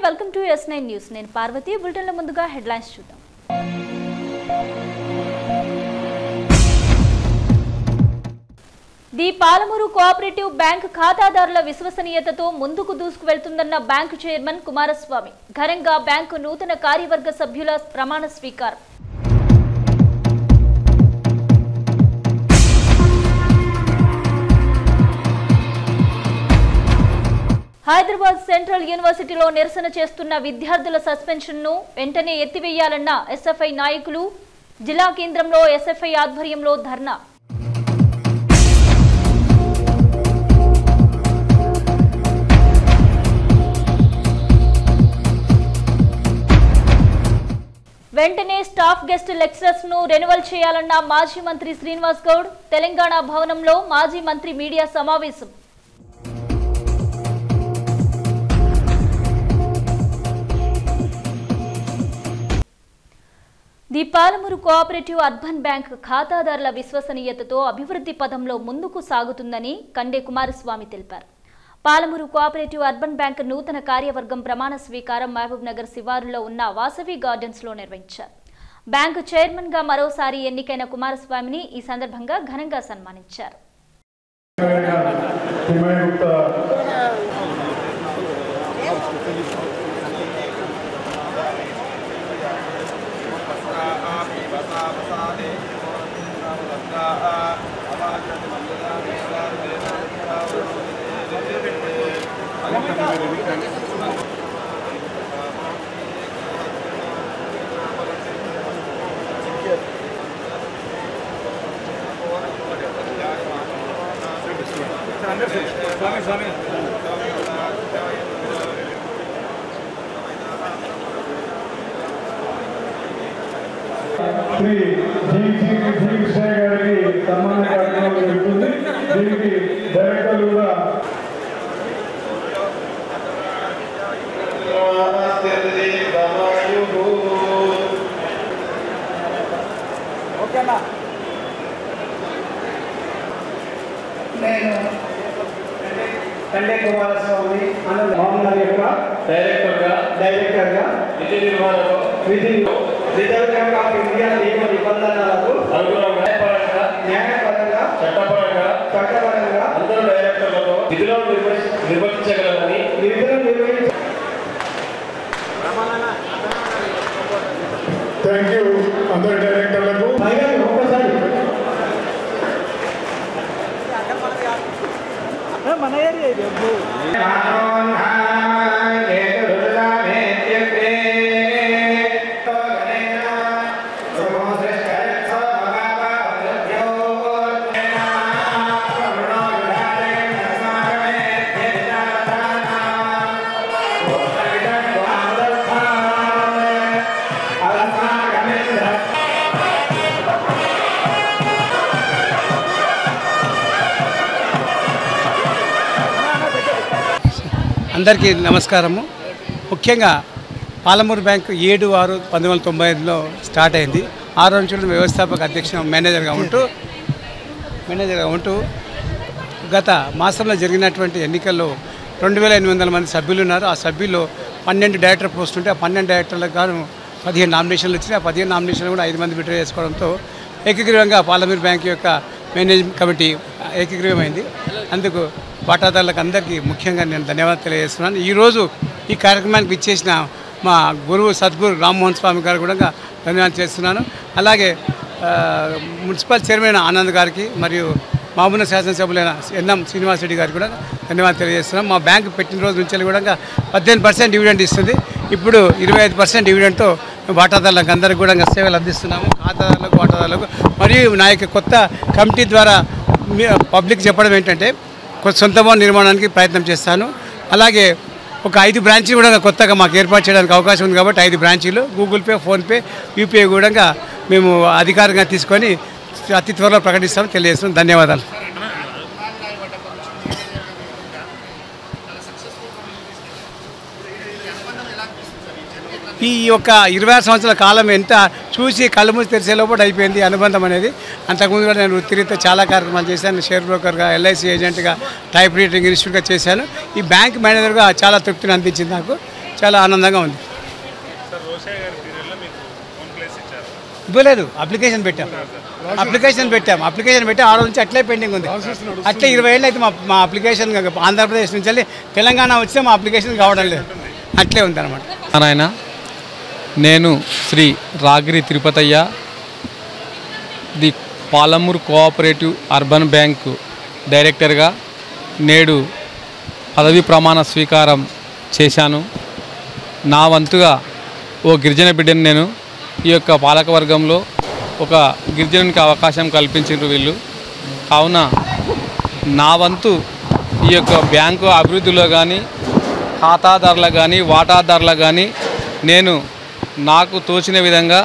Welcome to S9 news. నేను పార్వతి. బులెటిన్ల ముందుగా headlines చూద్దాం. ది పాలమూరు కోఆపరేటివ్ బ్యాంక్ ఖాతాదారుల విశ్వసనీయతతో ముందుకు దూసుకువెళ్తుందన్న బ్యాంకు చైర్మన్ కుమారస్వామి. ఘనంగా బ్యాంకు నూతన కార్యవర్గ సభ్యుల ప్రమాణ స్వీకారం. హైదరాబాద్ సెంట్రల్ యూనివర్సిటీలో నిరసన చేస్తున్న విద్యార్థుల సస్పెన్షన్ను వెంటనే ఎత్తివేయాలన్న ఎస్ఎఫ్ఐ నాయకులు. జిల్లా కేంద్రంలో ఎస్ఎఫ్ఐ ఆధ్వర్యంలో ధర్నా. వెంటనే స్టాఫ్ గెస్ట్ లెక్చరర్స్ ను రెన్యువల్ చేయాలన్న మాజీ మంత్రి శ్రీనివాస్ గౌడ్. తెలంగాణ భవనంలో మాజీ మంత్రి మీడియా సమావేశం. The Palamuru cooperative urban bank ఖాతాదారుల విశ్వసనీయతతో అభివృద్ధి పదంలో ముందుకు సాగుతుందని కండే కుమారస్వామి తెలిపారు. పాలమూరు కోఆపరేటివ్ అర్బన్ బ్యాంక్ నూతన కార్యవర్గం ప్రమాణ స్వీకారం మహబూబ్ నగర్ శివారులో ఉన్న వాసవి గార్డెన్స్ లో నిర్వహించారు. బ్యాంకు చైర్మన్ గా మరోసారి ఎన్నికైన కుమారస్వామిని ఈ సందర్భంగా ఘనంగా సన్మానించారు. శ్రీ కృష్ణ గారికి సన్మాన కార్యక్రమం జరుగుతుంది. దీనికి డైరెక్టర్లు కూడా నేను కండే కుమారస్వామి మహమ్మద్ యొక్క డైరెక్టర్గా విధి రిజర్వ్ ఆఫ్ ఇండియా నియమ నిబంధనలకు న్యాయపరంగా చట్టపరంగా అందరూ డైరెక్టర్లతో విధులను నిర్వర్తించగలరని థ్యాంక్ యూ అందరు డైరెక్టర్లకు. ఒక్కసారి మన ఏరియా అందరికీ నమస్కారము. ముఖ్యంగా పాలమూరు బ్యాంక్ 7/6/1995లో స్టార్ట్ అయింది. ఆ రోజు నుంచి వ్యవస్థాపక అధ్యక్ష మేనేజర్గా ఉంటూ గత మాసంలో జరిగినటువంటి ఎన్నికల్లో 2800 మంది సభ్యులు ఉన్నారు. ఆ సభ్యుల్లో 12 డైరెక్టర్ పోస్ట్ ఉంటే ఆ 12 డైరెక్టర్లకు గాను 15 నామినేషన్లు వచ్చినాయి. ఆ 15 నామినేషన్లు కూడా 5 మంది విడ్రా చేసుకోవడంతో ఏకగ్రీవంగా పాలమూరు బ్యాంక్ యొక్క మేనేజ్మెంట్ కమిటీ ఏకగ్రీవమైంది. అందుకు వాటాదారులకు అందరికీ ముఖ్యంగా నేను ధన్యవాదాలు తెలియజేస్తున్నాను. ఈరోజు ఈ కార్యక్రమానికి ఇచ్చేసిన మా గురువు సద్గురు రామ్మోహన్ స్వామి గారు కూడా ధన్యవాదాలు చేస్తున్నాను. అలాగే మున్సిపల్ చైర్మన్ ఆనంద్ గారికి మరియు మామూలు శాసనసభ్యులైన ఎన్ఎం శ్రీనివాస్ రెడ్డి గారికి కూడా ధన్యవాదాలు తెలియజేస్తున్నాం. మా బ్యాంకు పెట్టిన రోజు నుంచి కూడా 18% డివిడెండ్ ఇస్తుంది. ఇప్పుడు 25% డివిడెండ్తో వాటాదారులకు అందరికీ కూడా సేవలు అందిస్తున్నాము. ఖాతాదారులకు వాటాదారులకు మరియు నా యొక్క కొత్త కమిటీ ద్వారా పబ్లిక్ చెప్పడం ఏంటంటే సొంత భవన నిర్మాణానికి ప్రయత్నం చేస్తాను. అలాగే ఒక 5 బ్రాంచీలు కూడా కొత్తగా మాకు ఏర్పాటు చేయడానికి అవకాశం ఉంది కాబట్టి 5 బ్రాంచీలు గూగుల్ పే, ఫోన్పే, యూపీఐ కూడా మేము అధికారికంగా తీసుకొని అతి త్వరలో ప్రకటిస్తామని తెలియజేస్తున్నాం. ధన్యవాదాలు. ఈ యొక్క 26 సంవత్సరాల కాలం ఎంత చూసి కళ్ళు మూసి తెరిసే లోపల అయిపోయింది అనుబంధం అనేది. అంతకుముందు కూడా నేను వృత్తిరీత్యా చాలా కార్యక్రమాలు చేశాను. షేర్ బ్రోకర్గా, ఎల్ఐసి ఏజెంట్గా, టైప్ రైటింగ్ ఇన్స్టిట్యూట్గా చేశాను. ఈ బ్యాంక్ మేనేజర్గా చాలా తృప్తిని అందించింది నాకు. చాలా ఆనందంగా ఉంది. ఇవ్వలేదు, అప్లికేషన్ పెట్టాం ఆ రోజు నుంచి అట్లే పెండింగ్ ఉంది. అట్లే 20 ఏళ్ళు అయితే మా అప్లికేషన్ ఆంధ్రప్రదేశ్ నుంచి వెళ్ళి తెలంగాణ వస్తే మా అప్లికేషన్ కావడం లేదు, అట్లే ఉంది అనమాట. నారాయణ, నేను Shri Ragiri Tirupataiah, the Palamuru cooperative urban bank డైరెక్టర్గా నేడు పదవి ప్రమాణ స్వీకారం చేశాను. నా వంతుగా ఓ గిరిజన బిడ్డను నేను ఈ యొక్క పాలకవర్గంలో ఒక గిరిజనునికి అవకాశం కల్పించారు వీళ్ళు. కావున నా వంతు ఈ యొక్క బ్యాంకు అభివృద్ధిలో కానీ ఖాతాదారులకు కానీ వాటాదారులకు కానీ నేను నాకు తోచిన విధంగా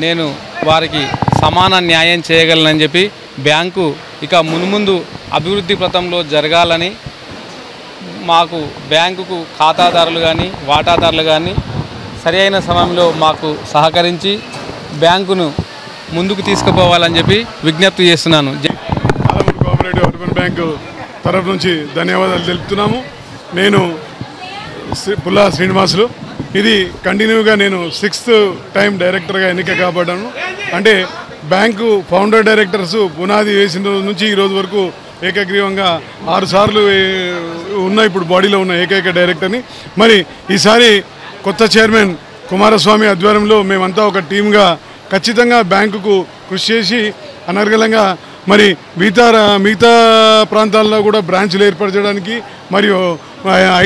నేను వారికి సమాన న్యాయం చేయగలనని చెప్పి బ్యాంకు ఇక మున్ముందు అభివృద్ధి పథంలో జరగాలని మాకు బ్యాంకుకు ఖాతాదారులు కానీ వాటాదారులు కానీ సరి అయిన సమయంలో మాకు సహకరించి బ్యాంకును ముందుకు తీసుకుపోవాలని చెప్పి విజ్ఞప్తి చేస్తున్నాను. పాలమూరు కోఆపరేటివ్ అర్బన్ బ్యాంకు తరఫు నుంచి ధన్యవాదాలు తెలుపుతున్నాము. నేను పుల్లా శ్రీనివాసులు. ఇది కంటిన్యూగా నేను 6th టైం డైరెక్టర్గా ఎన్నిక కాబడ్డాను. అంటే బ్యాంకు ఫౌండర్ డైరెక్టర్స్ పునాది వేసిన రోజు నుంచి ఈ రోజు వరకు ఏకగ్రీవంగా 6 సార్లు ఉన్న ఇప్పుడు బాడీలో ఉన్న ఏకైక డైరెక్టర్ని. మరి ఈసారి కొత్త చైర్మన్ కుమారస్వామి ఆధ్వర్యంలో మేమంతా ఒక టీమ్గా ఖచ్చితంగా బ్యాంకుకు కృషి చేసి అనర్గళంగా మరి మిగతా ప్రాంతాల్లో కూడా బ్రాంచ్లు ఏర్పరచడానికి మరియు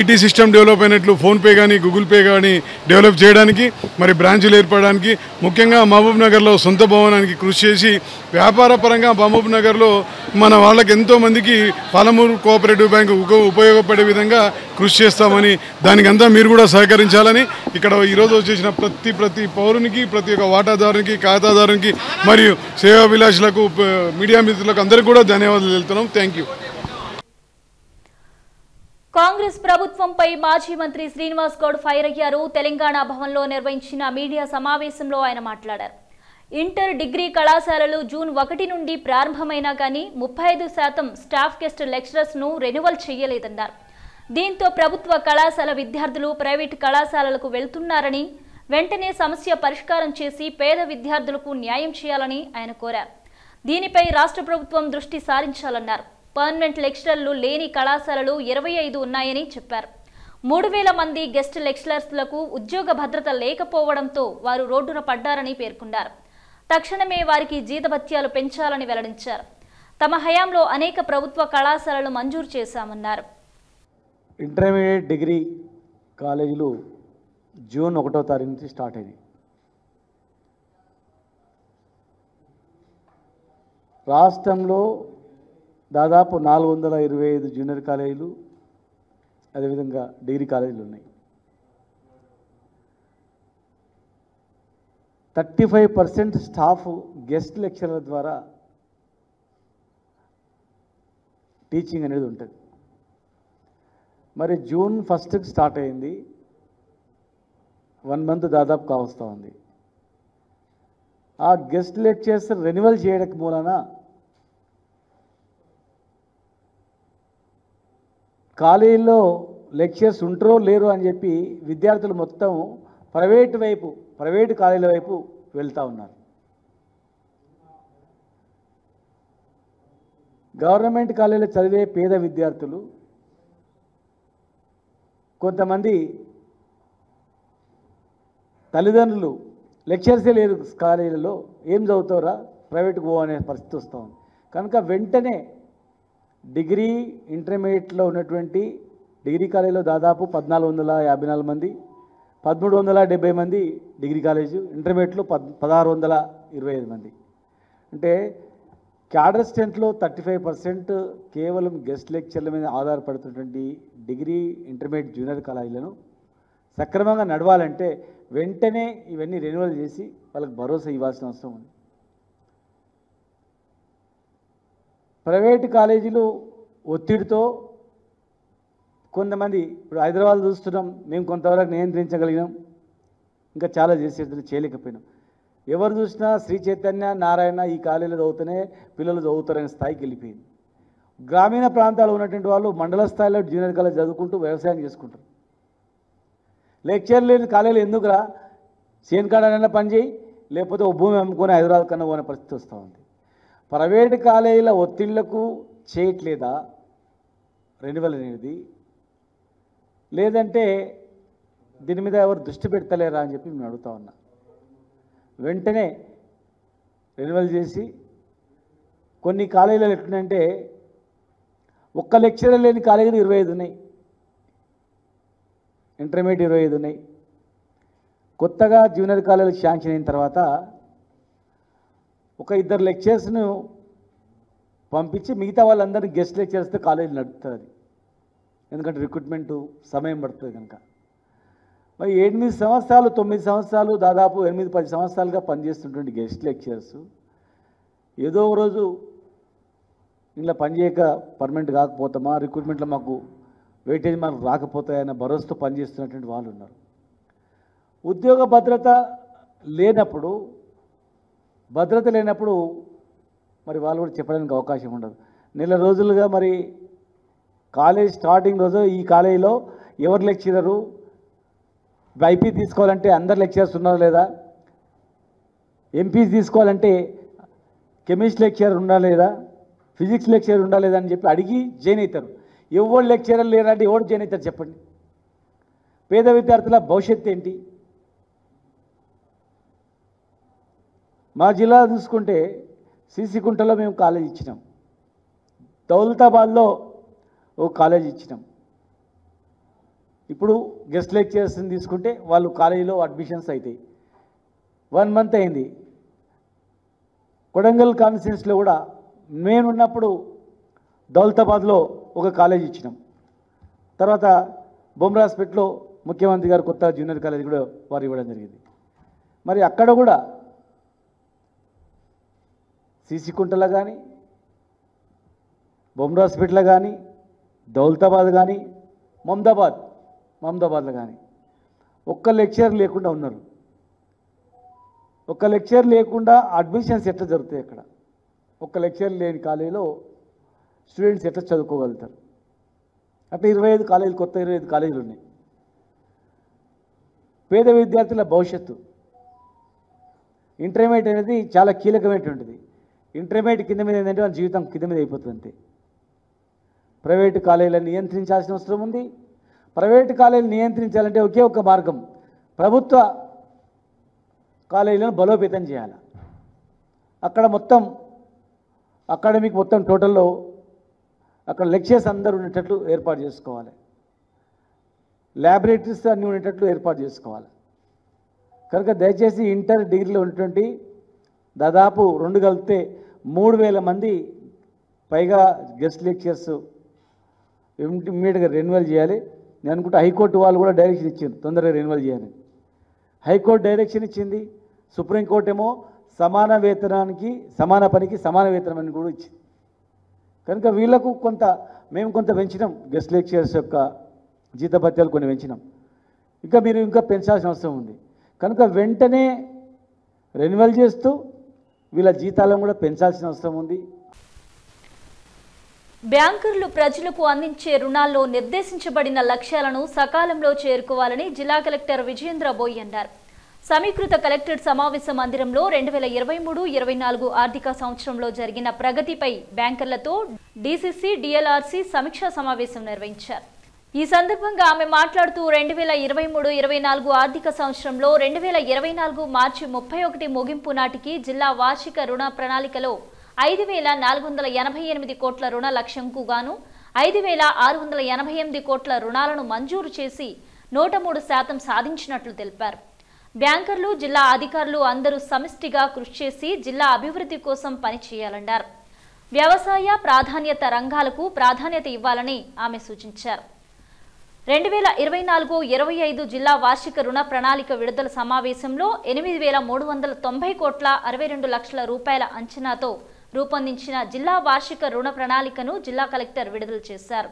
ఐటీ సిస్టమ్ డెవలప్ అయినట్లు ఫోన్పే కానీ గూగుల్ పే కానీ డెవలప్ చేయడానికి మరి బ్రాంచ్లు ఏర్పడడానికి ముఖ్యంగా మహబూబ్ నగర్లో సొంత భవనానికి కృషి చేసి వ్యాపార పరంగా మహబూబ్ నగర్లో మన వాళ్ళకి ఎంతోమందికి పాలమూరు కోఆపరేటివ్ బ్యాంకు ఉపయోగపడే విధంగా కృషి చేస్తామని దానికంతా మీరు కూడా సహకరించాలని ఇక్కడ ఈరోజు వచ్చేసిన ప్రతి పౌరునికి ప్రతి ఒక్క వాటాదారునికి ఖాతాదారునికి మరియు సేవాభిలాషులకు మీడియా మిత్రులకు అందరికీ కూడా ధన్యవాదాలు తెలుపుతున్నాం. Thank you. కాంగ్రెస్ ప్రభుత్వంపై మాజీ మంత్రి శ్రీనివాస్ గౌడ్ ఫైర్ అయ్యారు. తెలంగాణ భవన్లో నిర్వహించిన మీడియా సమావేశంలో ఆయన మాట్లాడారు. ఇంటర్ డిగ్రీ కళాశాలలు జూన్ 1 నుండి ప్రారంభమైనా కానీ 35% స్టాఫ్ గెస్ట్ లెక్చరర్స్ను రెన్యువల్ చేయలేదన్నారు. దీంతో ప్రభుత్వ కళాశాల విద్యార్థులు ప్రైవేటు కళాశాలలకు వెళ్తున్నారని, వెంటనే సమస్య పరిష్కారం చేసి పేద విద్యార్థులకు న్యాయం చేయాలని ఆయన కోరారు. దీనిపై రాష్ట్ర ప్రభుత్వం దృష్టి సారించాలన్నారు. పర్మనెంట్ లెక్చరర్లు లేని కళాశాలలు 25 ఉన్నాయని చెప్పారు. 3000 మంది గెస్ట్ లెక్చరర్స్లకు ఉద్యోగ భద్రత లేకపోవడంతో వారు రోడ్డున పడ్డారని పేర్కొన్నారు. తక్షణమే వారికి జీతభత్యాలు పెంచాలని వెల్లడించారు. తమ హయాంలో అనేక ప్రభుత్వ కళాశాలలు మంజూరు చేశామన్నారు. ఇంటర్మీడియట్ డిగ్రీ కాలేజీలు జూన్ 1వ తారీఖు నుంచి స్టార్ట్ అయింది. రాష్ట్రంలో దాదాపు 425 జూనియర్ కాలేజీలు అదేవిధంగా డిగ్రీ కాలేజీలు ఉన్నాయి. 35% స్టాఫ్ గెస్ట్ లెక్చరర్ల ద్వారా టీచింగ్ అనేది ఉంటుంది. మరి జూన్ 1కి స్టార్ట్ అయింది, 1 మంత్ దాదాపు కావస్తూ ఉంది. ఆ గెస్ట్ లెక్చర్స్ రెన్యువల్ చేయడానికి మూలన కాలేజీలో లెక్చర్స్ ఉంటారో లేరు అని చెప్పి విద్యార్థులు మొత్తం ప్రైవేటు కాలేజీల వైపు వెళ్తూ ఉన్నారు. గవర్నమెంట్ కాలేజీలో చదివే పేద విద్యార్థులు కొంతమంది తల్లిదండ్రులు లెక్చర్సే లేదు కాలేజీలలో, ఏం చదువుతారా ప్రైవేట్కి పో అనే పరిస్థితి వస్తూ ఉంది. కనుక వెంటనే డిగ్రీ ఇంటర్మీడియట్లో ఉన్నటువంటి డిగ్రీ కాలేజీలో దాదాపు 1454 మంది, 1370 మంది డిగ్రీ కాలేజు, ఇంటర్మీడియట్లో 1625 మంది. అంటే క్యాడర్ స్ట్రెంత్లో 35% కేవలం గెస్ట్ లెక్చర్ల మీద ఆధారపడుతున్నటువంటి డిగ్రీ ఇంటర్మీడియట్ జూనియర్ కాలేజీలను సక్రమంగా నడవాలంటే వెంటనే ఇవన్నీ రెన్యువల్ చేసి వాళ్ళకి భరోసా ఇవ్వాల్సిన అవసరం ఉంది. ప్రైవేటు కాలేజీలు ఒత్తిడితో కొంతమంది, ఇప్పుడు హైదరాబాద్ చూస్తున్నాం, మేము కొంతవరకు నియంత్రించగలిగినాం, ఇంకా చాలా చేసేది చేయలేకపోయినాం. ఎవరు చూసినా శ్రీ చైతన్య నారాయణ ఈ కాలేజీలో చదువుతూనే పిల్లలు చదువుతారనే స్థాయికి వెళ్ళిపోయింది. గ్రామీణ ప్రాంతాల్లో ఉన్నటువంటి వాళ్ళు మండల స్థాయిలో జూనియర్ కాలేజ్ చదువుకుంటూ వ్యవసాయం చేసుకుంటారు. లెక్చర్ లేని కాలేజీలు ఎందుకురా, చేనుకాడనైనా పని చేయి, లేకపోతే ఓ భూమి అమ్ముకొని హైదరాబాద్ కన్నా పోనే పరిస్థితి వస్తూ ఉంది. ప్రైవేటు కాలేజీల ఒత్తిళ్లకు చేయట్లేదా రెన్యువల్ అనేది, లేదంటే దీని మీద ఎవరు దృష్టి పెడతలేరా అని చెప్పి నేను అడుగుతా ఉన్నా. వెంటనే రెన్యువల్ చేసి, కొన్ని కాలేజీలు ఎట్లుందంటే ఒక్క లెక్చరర్ లేని కాలేజీలు 25 ఉన్నాయి, ఇంటర్మీడియట్ 25 ఉన్నాయి. కొత్తగా జూనియర్ కాలేజీలకు శాంక్షన్ అయిన తర్వాత ఒక 2 లెక్చర్స్ను పంపించి మిగతా వాళ్ళందరినీ గెస్ట్ లెక్చర్స్తో కాలేజీ నడుపుతుంది. అది ఎందుకంటే రిక్రూట్మెంటు సమయం పడుతుంది కనుక. మరి 8 సంవత్సరాలు 9 సంవత్సరాలు దాదాపు 8-10 సంవత్సరాలుగా పనిచేస్తున్నటువంటి గెస్ట్ లెక్చర్స్ ఏదో రోజు ఇలా పనిచేయక పర్మనెంట్ కాకపోతామా, రిక్రూట్మెంట్లో మాకు వెయిటేజ్ మనకు రాకపోతాయన్న భరోసాతో పనిచేస్తున్నటువంటి వాళ్ళు ఉన్నారు. ఉద్యోగ భద్రత లేనప్పుడు మరి వాళ్ళు కూడా చెప్పడానికి అవకాశం ఉండదు. నెల రోజులుగా మరి కాలేజ్ స్టార్టింగ్ రోజు ఈ కాలేజీలో ఎవరు లెక్చరరు, ఐపీ తీసుకోవాలంటే అందరు లెక్చరర్స్ ఉన్నారా లేదా, ఎంపీ తీసుకోవాలంటే కెమిస్ట్రీ లెక్చరర్ ఉండాలి లేదా, ఫిజిక్స్ లెక్చరర్ ఉండాలి లేదా అని చెప్పి అడిగి జాయిన్ అవుతారు. ఎవరు లెక్చరర్ లేరంటే ఎవరు జాయిన్ అవుతారు చెప్పండి? పేద విద్యార్థుల భవిష్యత్తు ఏంటి? మా జిల్లా చూసుకుంటే సీసీకుంటలో మేము కాలేజ్ ఇచ్చినాం, దౌలతాబాద్లో ఒక కాలేజ్ ఇచ్చినాం. ఇప్పుడు గెస్ట్ లెక్చరర్స్ని తీసుకుంటే వాళ్ళు కాలేజీలో అడ్మిషన్స్ అవుతాయి. 1 మంత్ అయింది. కొడంగల్ కాన్స్టిట్యున్సీలో కూడా నేనున్నప్పుడు దౌలతాబాద్లో ఒక కాలేజ్ ఇచ్చినాం. తర్వాత బొమ్రాస్పేట్లో ముఖ్యమంత్రి గారు కొత్త జూనియర్ కాలేజ్ కూడా వారు ఇవ్వడం జరిగింది. మరి అక్కడ కూడా సీసీకుంటలో కానీ, బొమ్రాస్పేట్లో కానీ, దౌలతాబాద్ కానీ, మమదాబాద్లో కానీ ఒక్క లెక్చర్ లేకుండా ఉన్నారు. ఒక్క లెక్చర్ లేకుండా అడ్మిషన్స్ ఎట్లా జరుగుతాయి అక్కడ? ఒక్క లెక్చర్ లేని కాలేజీలో స్టూడెంట్స్ ఎట్లా చదువుకోగలుగుతారు? అట్లా 25 కాలేజీలు, కొత్త 25 కాలేజీలు ఉన్నాయి. పేద విద్యార్థుల భవిష్యత్తు, ఇంటర్మీడియట్ అనేది చాలా కీలకమైనటువంటిది. ఇంటర్మీడియట్ కింద మీద ఏంటంటే వాళ్ళ జీవితం కింద మీద అయిపోతుంది అంతే. ప్రైవేటు కాలేజీలను నియంత్రించాల్సిన అవసరం ఉంది. ప్రైవేటు కాలేజీలు నియంత్రించాలంటే ఒకే ఒక మార్గం, ప్రభుత్వ కాలేజీలను బలోపేతం చేయాలి. అక్కడ మొత్తం అకాడమిక్ మొత్తం టోటల్లో అక్కడ లెక్చర్స్ అందరూ ఉండేటట్లు ఏర్పాటు చేసుకోవాలి, ల్యాబొరేటరీస్ అన్నీ ఉండేటట్లు ఏర్పాటు చేసుకోవాలి. కనుక దయచేసి ఇంటర్ డిగ్రీలో ఉన్నటువంటి దాదాపు 2 కలిపితే 3000 మంది పైగా గెస్ట్ లెక్చర్స్ ఇమ్మీడియట్గా రెన్యువల్ చేయాలి. నేను అనుకుంటే హైకోర్టు వాళ్ళు కూడా డైరెక్షన్ ఇచ్చింది తొందరగా రెన్యువల్ చేయాలని. హైకోర్టు డైరెక్షన్ ఇచ్చింది, సుప్రీంకోర్టు ఏమో సమాన వేతనానికి సమాన పనికి సమాన వేతనం అని కూడా ఇచ్చింది. కనుక వీళ్లకు మేము కొంత పెంచినాం, గెస్ట్ లెక్చరర్స్ యొక్క జీతభత్యాలు కొన్ని పెంచినాం. మీరు ఇంకా పెంచాల్సిన అవసరం ఉంది. కనుక వెంటనే రెన్యువల్ చేస్తూ వీళ్ళ జీతాలను కూడా పెంచాల్సిన అవసరం ఉంది. బ్యాంకర్లు ప్రజలకు అందించే రుణాల్లో నిర్దేశించబడిన లక్ష్యాలను సకాలంలో చేరుకోవాలని జిల్లా కలెక్టర్ విజయేంద్ర బోయ్ అన్నారు. సమీకృత కలెక్టరేట్ సమావేశ మందిరంలో 2023-24 ఆర్థిక సంవత్సరంలో జరిగిన ప్రగతిపై బ్యాంకర్లతో డీసీసీ డిఎల్ఆర్సీ సమీక్షా సమావేశం నిర్వహించారు. ఈ సందర్భంగా ఆమె మాట్లాడుతూ 2023-24 ఆర్థిక సంవత్సరంలో 2024 మార్చి 31 ముగింపు నాటికి జిల్లా వార్షిక రుణ ప్రణాళికలో 5,488 కోట్ల రుణ లక్ష్యంకు గాను 5,688 కోట్ల రుణాలను మంజూరు చేసి 103% సాధించినట్లు తెలిపారు. బ్యాంకర్లు, జిల్లా అధికారులు అందరూ సమిష్టిగా కృషి చేసి జిల్లా అభివృద్ధి కోసం పనిచేయాలన్నారు. వ్యవసాయ ప్రాధాన్యత రంగాలకు ప్రాధాన్యత ఇవ్వాలని ఆమె సూచించారు. 2024-25 జిల్లా వార్షిక రుణ ప్రణాళిక విడుదల సమావేశంలో 8,390 కోట్ల 62 లక్షల రూపాయల అంచనాతో రూపొందించిన జిల్లా వార్షిక రుణ ప్రణాళికను జిల్లా కలెక్టర్ విడుదల చేశారు.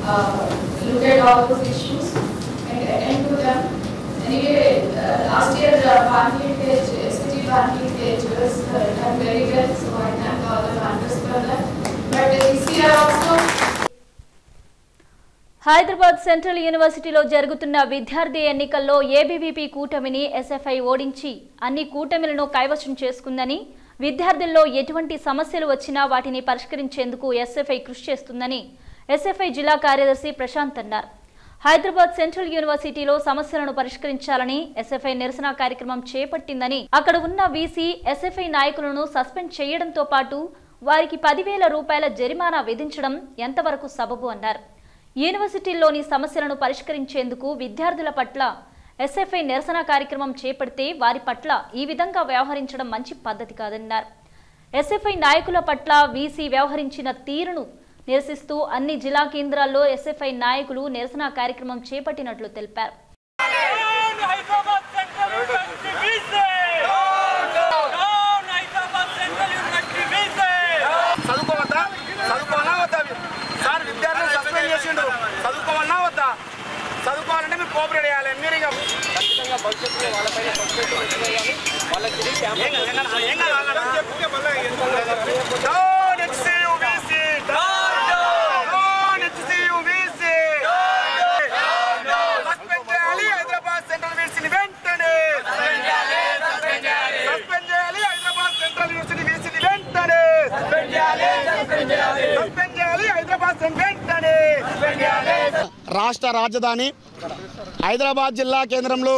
look at all those issues and attend to them. Anyway, last year ban leakage, SPG ban leakage was done very well, so I thank all the bankers for that. But this year also. Hyderabad central యూనివర్సిటీలో జరుగుతున్న విద్యార్థి ఎన్నికల్లో ABVP కూటమిని SFI ఓడించి అన్ని కూటమిలను కైవశం చేసుకుందని, విద్యార్థుల్లో ఎటువంటి సమస్యలు వచ్చినా వాటిని పరిష్కరించేందుకు ఎస్ఎఫ్ఐ కృషి చేస్తుందని ఎస్ఎఫ్ఐ జిల్లా కార్యదర్శి ప్రశాంత్ అన్నారు. హైదరాబాద్ సెంట్రల్ యూనివర్సిటీలో సమస్యలను పరిష్కరించాలని ఎస్ఎఫ్ఐ నిరసన కార్యక్రమం చేపట్టిందని, అక్కడ ఉన్న వీసీ ఎస్ఎఫ్ఐ నాయకులను సస్పెండ్ చేయడంతో పాటు వారికి 10,000 రూపాయల జరిమానా విధించడం ఎంతవరకు సబబు అన్నారు. యూనివర్సిటీల్లోని సమస్యలను పరిష్కరించేందుకు విద్యార్థుల పట్ల ఎస్ఎఫ్ఐ నిరసన కార్యక్రమం చేపడితే వారి పట్ల ఈ విధంగా వ్యవహరించడం మంచి పద్ధతి కాదన్నారు. ఎస్ఎఫ్ఐ నాయకుల పట్ల వీసీ వ్యవహరించిన తీరును నిరసిస్తూ అన్ని జిల్లా కేంద్రాల్లో ఎస్ఎఫ్ఐ నాయకులు నిరసన కార్యక్రమం చేపట్టినట్లు తెలిపారు. చదువుకోవాలంటే మీరు కోఆపరేట్ చేయాలి. మీరు ఇక ఖచ్చితంగా భవిష్యత్తులో వాళ్ళపైన వాళ్ళకి హైదరాబాద్ సెంట్రల్ యూనివర్సిటీ వెంటనే సస్పెండ్ చేయాలి. హైదరాబాద్ సెంట్రల్ యూనివర్సిటీ వెంటనే సస్పెండ్ చేయాలి. హైదరాబాద్ వెంటనే. రాష్ట్ర రాజధాని హైదరాబాద్ జిల్లా కేంద్రంలో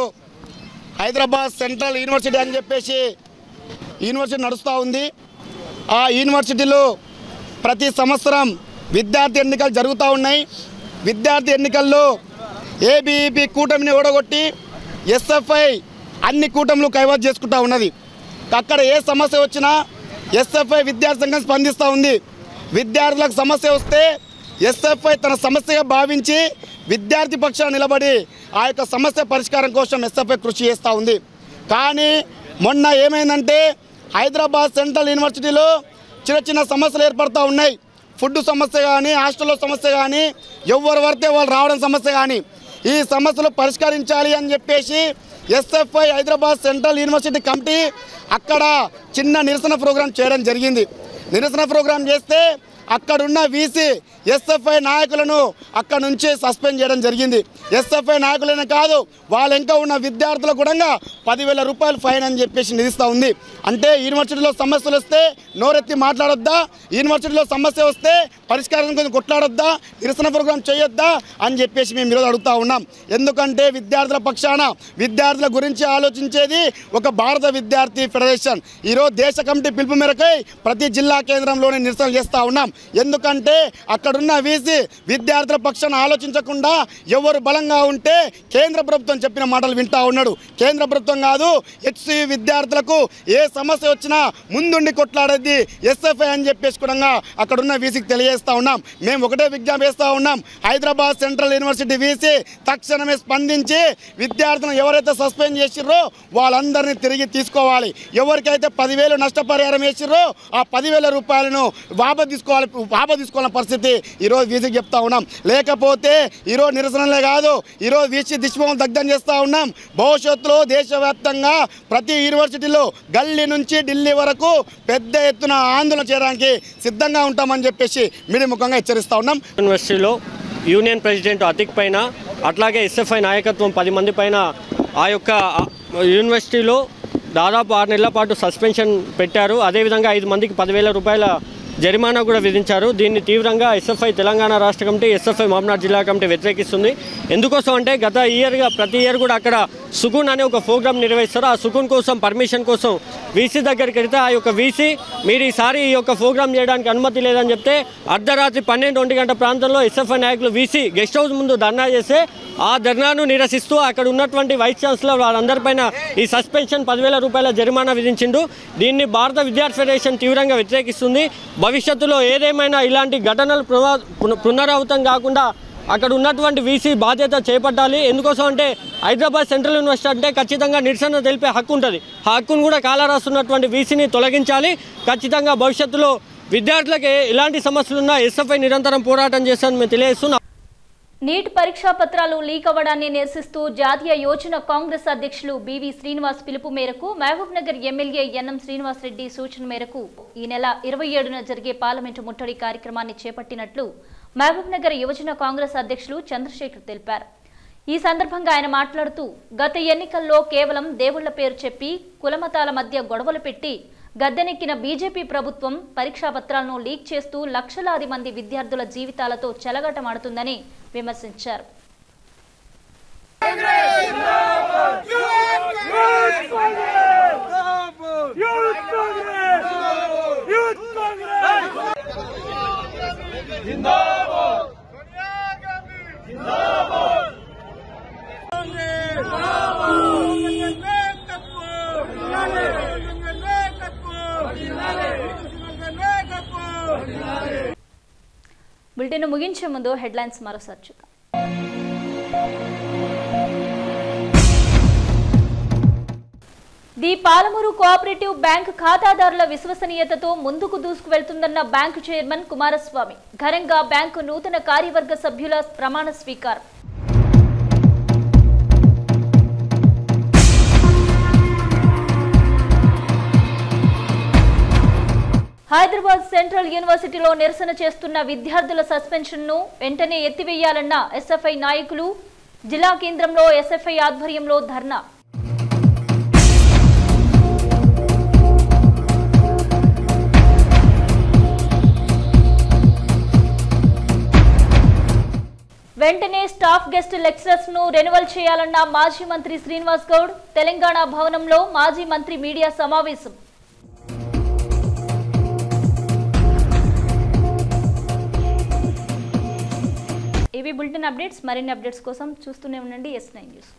హైదరాబాద్ సెంట్రల్ యూనివర్సిటీ అని చెప్పేసి యూనివర్సిటీ నడుస్తూ ఉంది. ఆ యూనివర్సిటీలో ప్రతి సంవత్సరం విద్యార్థి ఎన్నికలు జరుగుతూ ఉన్నాయి. విద్యార్థి ఎన్నికల్లో ఏబీవీపీ కూటమిని ఓడగొట్టి ఎస్ఎఫ్ఐ అన్ని కూటములు కైవసం చేసుకుంటూ ఉన్నది. అక్కడ ఏ సమస్య వచ్చినా ఎస్ఎఫ్ఐ విద్యార్థి సంఘం స్పందిస్తూ ఉంది. విద్యార్థులకు సమస్య వస్తే ఎస్ఎఫ్ఐ తన సమస్యగా భావించి విద్యార్థి పక్షాన నిలబడి ఆ యొక్క సమస్య పరిష్కారం కోసం ఎస్ఎఫ్ఐ కృషి చేస్తూ ఉంది. కానీ మొన్న ఏమైందంటే హైదరాబాద్ సెంట్రల్ యూనివర్సిటీలో చిన్న చిన్న సమస్యలు ఏర్పడుతూ ఉన్నాయి. ఫుడ్ సమస్య కానీ, హాస్టల్లో సమస్య కానీ, ఎవరు పడితే వాళ్ళు రావడం సమస్య కానీ, ఈ సమస్యలు పరిష్కరించాలి అని చెప్పేసి SFI Hyderabad central university committee అక్కడ చిన్న నిరసన ప్రోగ్రాం చేయడం జరిగింది. నిరసన ప్రోగ్రాం చేస్తే అక్కడున్న వీసీ ఎస్ఎఫ్ఐ నాయకులను అక్కడ నుంచి సస్పెండ్ చేయడం జరిగింది. ఎస్ఎఫ్ఐ నాయకులనే కాదు, వాళ్ళ ఇంకా ఉన్న విద్యార్థులకు కూడా 10,000 రూపాయలు ఫైన్ అని చెప్పేసి నిధిస్తూ ఉంది. అంటే యూనివర్సిటీలో సమస్యలు వస్తే నోరెత్తి మాట్లాడొద్దా, యూనివర్సిటీలో సమస్య వస్తే పరిష్కారం కోసం కొట్లాడొద్దా, నిరసన ప్రోగ్రాం చేయొద్దా అని చెప్పేసి మేము ఈరోజు అడుగుతూ ఉన్నాం. ఎందుకంటే విద్యార్థుల పక్షాన విద్యార్థుల గురించి ఆలోచించేది ఒక భారత విద్యార్థి ఫెడరేషన్. ఈరోజు దేశ కమిటీ పిలుపు మేరకై ప్రతి జిల్లా కేంద్రంలోనే నిరసన చేస్తూ ఉన్నాం. ఎందుకంటే అక్కడున్న వీసీ విద్యార్థుల పక్షాన ఆలోచించకుండా ఎవరు బలంగా ఉంటే కేంద్ర ప్రభుత్వం చెప్పిన మాటలు వింటా ఉన్నాడు. కేంద్ర ప్రభుత్వం కాదు, హెచ్సి విద్యార్థులకు ఏ సమస్య వచ్చినా ముందుండి కొట్లాడేది ఎస్ఎఫ్ఐ అని చెప్పేసి కూడా అక్కడున్న వీసీకి తెలియజేస్తూ ఉన్నాం. మేము ఒకటే విజ్ఞప్తి చేస్తూ ఉన్నాం, హైదరాబాద్ సెంట్రల్ యూనివర్సిటీ వీసీ తక్షణమే స్పందించి విద్యార్థులను ఎవరైతే సస్పెండ్ చేసిర్రో వాళ్ళందరినీ తిరిగి తీసుకోవాలి. ఎవరికైతే 10,000 నష్టపరిహారం వేసిర్రో ఆ 10,000 రూపాయలను వాపసు తీసుకోవాలని పరిస్థితి ఈరోజు వీసీకి చెప్తా ఉన్నాం. లేకపోతే ఈరోజు నిరసనలే కాదు, ఈరోజు వీసీ దిష్టిబొమ్మలు దగ్ధం చేస్తూ ఉన్నాం. భవిష్యత్తులో దేశవ్యాప్తంగా ప్రతి యూనివర్సిటీలో గల్లీ నుంచి ఢిల్లీ వరకు పెద్ద ఎత్తున ఆందోళన చేయడానికి సిద్ధంగా ఉంటామని చెప్పేసి మీడియా ముఖంగా హెచ్చరిస్తూ ఉన్నాం. యూనివర్సిటీలో యూనియన్ ప్రెసిడెంట్ అతిక్ పైన, అట్లాగే ఎస్ఎఫ్ఐ నాయకత్వం 10 మంది పైన ఆ యొక్క యూనివర్సిటీలో దాదాపు 6 నెలల పాటు సస్పెన్షన్ పెట్టారు. అదేవిధంగా 5 మందికి 10,000 రూపాయల జరిమానా కూడా విధించారు. దీన్ని తీవ్రంగా ఎస్ఎఫ్ఐ తెలంగాణ రాష్ట్ర కమిటీ, ఎస్ఎఫ్ఐ మహబూబ్నగర్ జిల్లా కమిటీ వ్యతిరేకిస్తుంది. ఎందుకోసం అంటే గత ప్రతి ఇయర్ కూడా అక్కడ సుకూన్ అనే ఒక ప్రోగ్రామ్ నిర్వహిస్తారు. ఆ సుకూన్ కోసం పర్మిషన్ కోసం వీసీ దగ్గరికి వెళ్తే ఆ యొక్క వీసీ మీరు ఈసారి ఈ యొక్క ప్రోగ్రామ్ చేయడానికి అనుమతి లేదని చెప్తే అర్ధరాత్రి 12-1 గంట ప్రాంతంలో ఎస్ఎఫ్ఐ నాయకులు వీసీ గెస్ట్ హౌస్ ముందు ధర్నా చేస్తే ఆ ధర్నాను నిరసిస్తూ అక్కడ ఉన్నటువంటి వైస్ ఛాన్సలర్ వాళ్ళందరిపైన ఈ సస్పెన్షన్ 10,000 రూపాయల జరిమానా విధించిండు. దీన్ని భారత విద్యార్థి ఫెడరేషన్ తీవ్రంగా వ్యతిరేకిస్తుంది. భవిష్యత్తులో ఏదేమైనా ఇలాంటి ఘటనలు పునరావృతం కాకుండా అక్కడ ఉన్నటువంటి వీసీ బాధ్యత చేపట్టాలి. ఎందుకోసం అంటే హైదరాబాద్ సెంట్రల్ యూనివర్సిటీ అంటే ఖచ్చితంగా నిరసన తెలిపే హక్కు ఉంటుంది. ఆ హక్కును కూడా కాలరాస్తున్నటువంటి వీసీని తొలగించాలి. ఖచ్చితంగా భవిష్యత్తులో విద్యార్థులకు ఎలాంటి సమస్యలున్నా ఎస్ఎఫ్ఐ నిరంతరం పోరాటం చేస్తామని మేము తెలియజేస్తున్నాం. నీట్ పరీక్షా పత్రాలు లీక్ అవ్వడాన్ని నిరసిస్తూ జాతీయ యోజన కాంగ్రెస్ అధ్యక్షులు బివి శ్రీనివాస్ పిలుపు మేరకు మహబూబ్ నగర్ ఎమ్మెల్యే ఎన్ఎం శ్రీనివాస్ రెడ్డి సూచన మేరకు ఈ నెల 27న జరిగే పార్లమెంటు ముట్టడి కార్యక్రమాన్ని చేపట్టినట్లు మహబూబ్ నగర్ యువజన కాంగ్రెస్ అధ్యక్షులు చంద్రశేఖర్ తెలిపారు. ఈ సందర్భంగా ఆయన మాట్లాడుతూ గత ఎన్నికల్లో కేవలం దేవుళ్ల పేరు చెప్పి కులమతాల మధ్య గొడవలు పెట్టి గద్దెనెక్కిన బీజేపీ ప్రభుత్వం పరీక్షా పత్రాలను లీక్ చేస్తూ లక్షలాది మంది విద్యార్థుల జీవితాలతో చెలగాటమాడుతుందని విమర్శించారు. బులెటిన్ ముగించే ముందు హెడ్లైన్స్ మరోసారి చూద్దాం. ది పాలమూరు కోఆపరేటివ్ బ్యాంక్ ఖాతాదారుల విశ్వసనీయతతో ముందుకు దూసుకువెళ్తుందన్న బ్యాంకు చైర్మన్ కుమారస్వామి. ఘనంగా బ్యాంకు నూతన కార్యవర్గ సభ్యుల ప్రమాణ స్వీకారం. హైదరాబాద్ సెంట్రల్ యూనివర్సిటీలో నిరసన చేస్తున్న విద్యార్థుల సస్పెన్షన్ను వెంటనే ఎత్తివేయాలన్న ఎస్ఎఫ్ఐ నాయకులు. జిల్లా కేంద్రంలో ఎస్ఎఫ్ఐ ఆధ్వర్యంలో ధర్నా. వెంటనే స్టాఫ్ గెస్ట్ లెక్చరర్స్ ను రెన్యువల్ చేయాలన్న మాజీ మంత్రి శ్రీనివాస్ గౌడ్. తెలంగాణ భవనంలో మాజీ మంత్రి మీడియా సమావేశం. ఇవి బులెటిన్ అప్డేట్స్. మరిన్ని అప్డేట్స్ కోసం చూస్తూనే ఉండండి S9 న్యూస్.